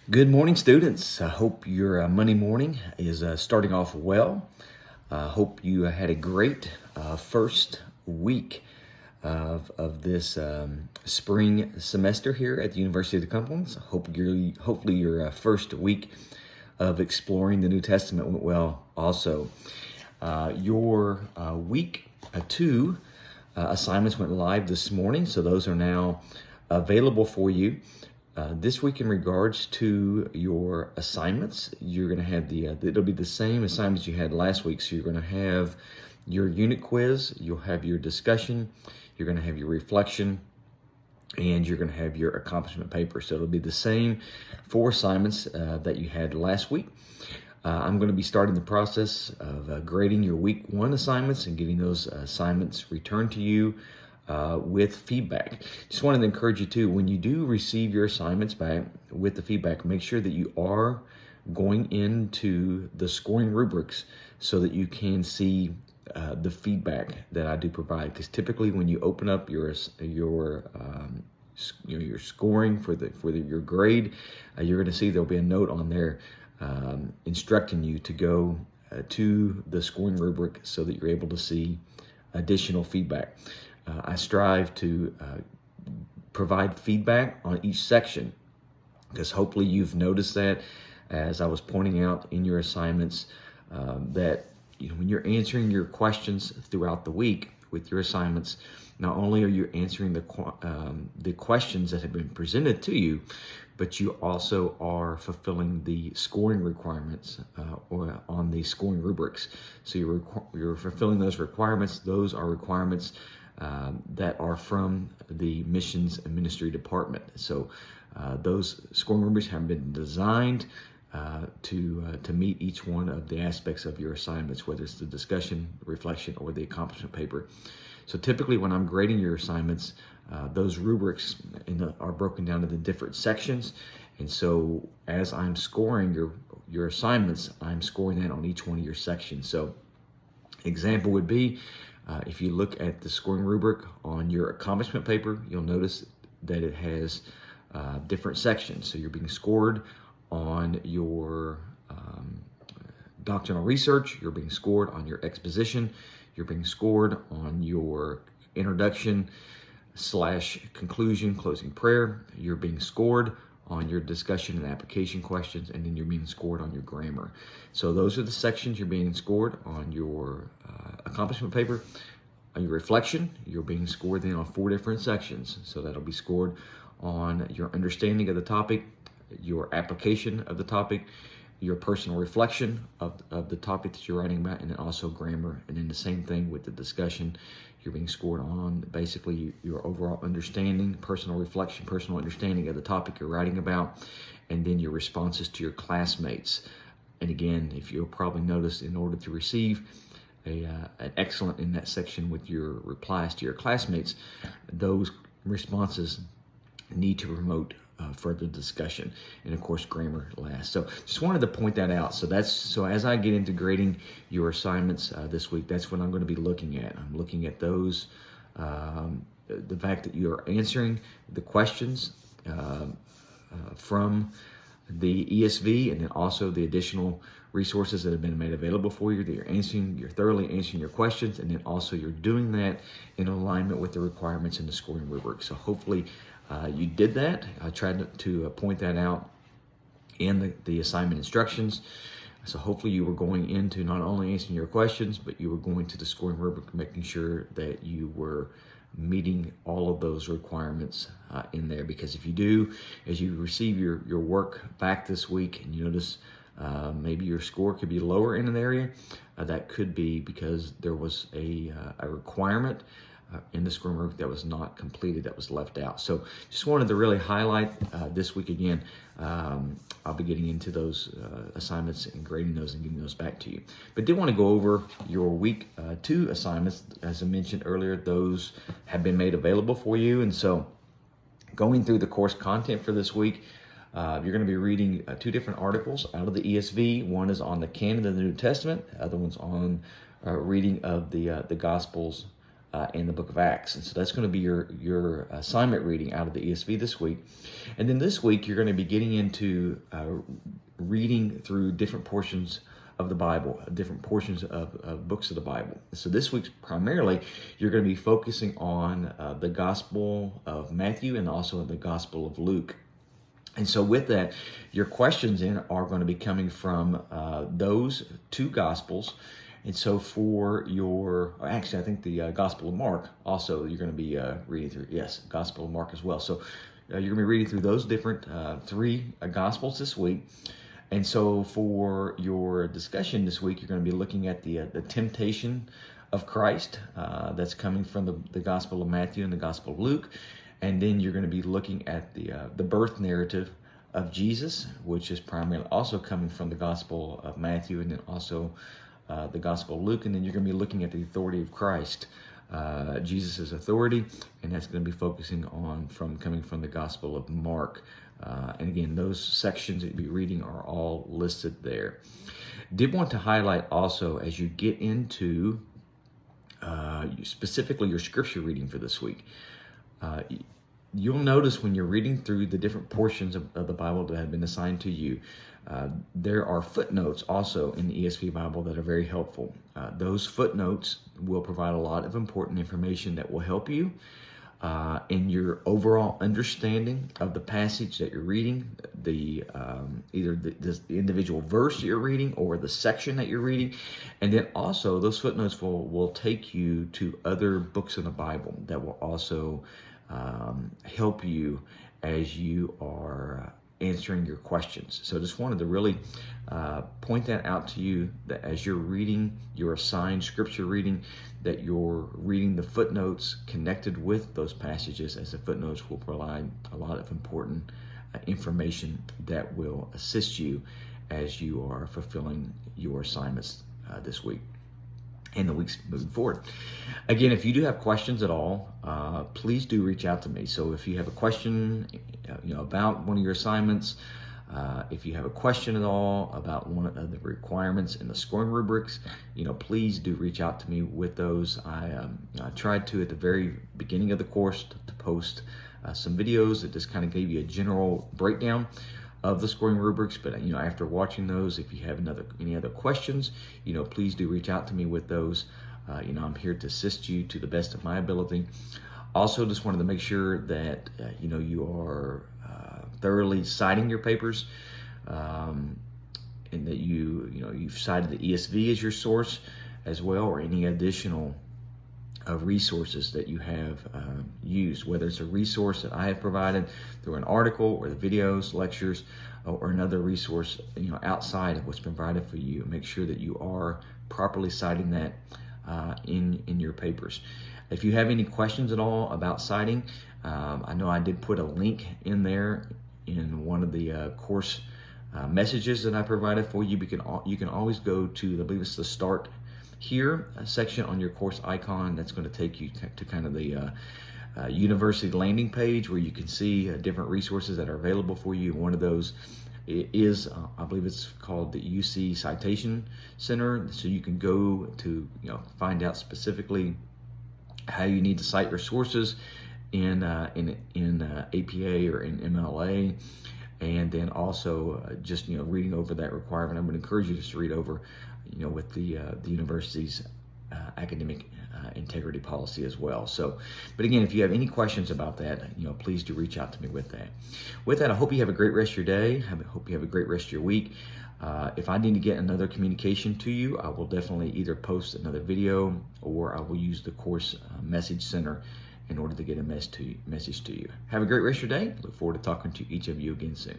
Good morning, students. I hope your Monday morning is starting off well. I hope you had a great first week of this spring semester here at the University of the Cumberlands. Hopefully your first week of exploring the New Testament went well also. Your week two assignments went live this morning, so those are now available for you. This week, in regards to your assignments, you're going to have it'll be the same assignments you had last week. So you're going to have your unit quiz, you'll have your discussion, you're going to have your reflection, and you're going to have your accomplishment paper. So it'll be the same 4 assignments that you had last week. I'm going to be starting the process of grading your week 1 assignments and getting those assignments returned to you with feedback. Just wanted to encourage you too, when you do receive your assignments back with the feedback, make sure that you are going into the scoring rubrics so that you can see the feedback that I do provide. Because typically when you open up your scoring for your grade, you're going to see there'll be a note on there instructing you to go to the scoring rubric so that you're able to see additional feedback. I strive to provide feedback on each section, because hopefully you've noticed that as I was pointing out in your assignments, that when you're answering your questions throughout the week with your assignments, not only are you answering the questions that have been presented to you, but you also are fulfilling the scoring requirements or on the scoring rubrics. So you're fulfilling those requirements. Those are requirements that are from the Missions and Ministry Department. So those scoring rubrics have been designed to meet each one of the aspects of your assignments, whether it's the discussion, reflection, or the accomplishment paper. So typically when I'm grading your assignments, those rubrics are broken down into different sections. And so as I'm scoring your assignments, I'm scoring that on each one of your sections. So example would be, if you look at the scoring rubric on your accomplishment paper, you'll notice that it has different sections. So you're being scored on your doctrinal research, you're being scored on your exposition, you're being scored on your introduction / conclusion, closing prayer, you're being scored on your discussion and application questions, and then you're being scored on your grammar. So those are the sections you're being scored on your accomplishment paper. On your reflection, you're being scored then on 4 different sections. So that'll be scored on your understanding of the topic, your application of the topic, your personal reflection of the topic that you're writing about, and then also grammar. And then the same thing with the discussion. You're being scored on basically your overall understanding, personal reflection, personal understanding of the topic you're writing about, and then your responses to your classmates. And again, if you'll probably notice, in order to receive an excellent in that section with your replies to your classmates, those responses need to promote further discussion, and of course grammar last. So just wanted to point that out. So as I get into grading your assignments this week, that's what I'm going to be looking at. I'm looking at those, the fact that you're answering the questions from the ESV, and then also the additional resources that have been made available for you, that you're thoroughly answering your questions, and then also you're doing that in alignment with the requirements in the scoring rubric. So hopefully you did that. I tried to point that out in the assignment instructions. So hopefully you were going into not only answering your questions, but you were going to the scoring rubric, making sure that you were meeting all of those requirements in there. Because if you do, as you receive your work back this week and you notice maybe your score could be lower in an area, that could be because there was a requirement in the scoring rubric that was not completed, that was left out. So just wanted to really highlight this week again. I'll be getting into those assignments and grading those and getting those back to you. But did want to go over your week 2 assignments. As I mentioned earlier, those have been made available for you. And so going through the course content for this week, you're going to be reading 2 different articles out of the ESV. One is on the canon of the New Testament. The other one's on reading of the Gospels in the book of Acts. And so that's going to be your assignment reading out of the ESV this week. And then this week, you're going to be getting into reading through different portions of the Bible, different portions of books of the Bible. So this week's primarily, you're going to be focusing on the Gospel of Matthew and also the Gospel of Luke. And so with that, your questions are going to be coming from those two Gospels. And so for actually, I think the Gospel of Mark also you're going to be reading through. Yes, Gospel of Mark as well. So you're going to be reading through those different three Gospels this week. And so for your discussion this week, you're going to be looking at the temptation of Christ that's coming from the Gospel of Matthew and the Gospel of Luke. And then you're going to be looking at the birth narrative of Jesus, which is primarily also coming from the Gospel of Matthew and then also the Gospel of Luke. And then you're going to be looking at the authority of Christ, Jesus' authority, and that's going to be focusing on coming from the Gospel of Mark. And again, those sections that you'll be reading are all listed there. Did want to highlight also as you get into specifically your scripture reading for this week, you'll notice when you're reading through the different portions of the Bible that have been assigned to you, there are footnotes also in the ESV Bible that are very helpful. Those footnotes will provide a lot of important information that will help you in your overall understanding of the passage that you're reading, either the individual verse you're reading or the section that you're reading. And then also those footnotes will take you to other books in the Bible that will also help you as you are answering your questions. So just wanted to really point that out to you, that as you're reading your assigned scripture reading, that you're reading the footnotes connected with those passages, as the footnotes will provide a lot of important information that will assist you as you are fulfilling your assignments this week and the weeks moving forward. Again, if you do have questions at all, please do reach out to me. So if you have a question, about one of your assignments, if you have a question at all about one of the requirements in the scoring rubrics, please do reach out to me with those. I tried to, at the very beginning of the course, to post some videos that just kind of gave you a general breakdown of the scoring rubrics, but after watching those, if you have any other questions, please do reach out to me with those. I'm here to assist you to the best of my ability. Also, just wanted to make sure that you are thoroughly citing your papers, and that you've cited the ESV as your source as well, or any additional resources that you have used, whether it's a resource that I have provided through an article or the videos, lectures, or another resource outside of what's provided for you. Make sure that you are properly citing that in your papers. If you have any questions at all about citing, I know I did put a link in there in one of the course messages that I provided for you. You can always go to, I believe it's the Start Here section on your course icon. That's going to take you to kind of the university landing page where you can see different resources that are available for you. One of those is, I believe it's called the UC Citation Center. So you can go to find out specifically how you need to cite your sources in APA or in MLA. And then also just reading over that requirement. I'm going to encourage you just to read over with the university's academic integrity policy as well. So, but again, if you have any questions about that, please do reach out to me with that. With that, I hope you have a great rest of your day. I hope you have a great rest of your week. If I need to get another communication to you, I will definitely either post another video or I will use the course message center in order to get a message to you. Have a great rest of your day. Look forward to talking to each of you again soon.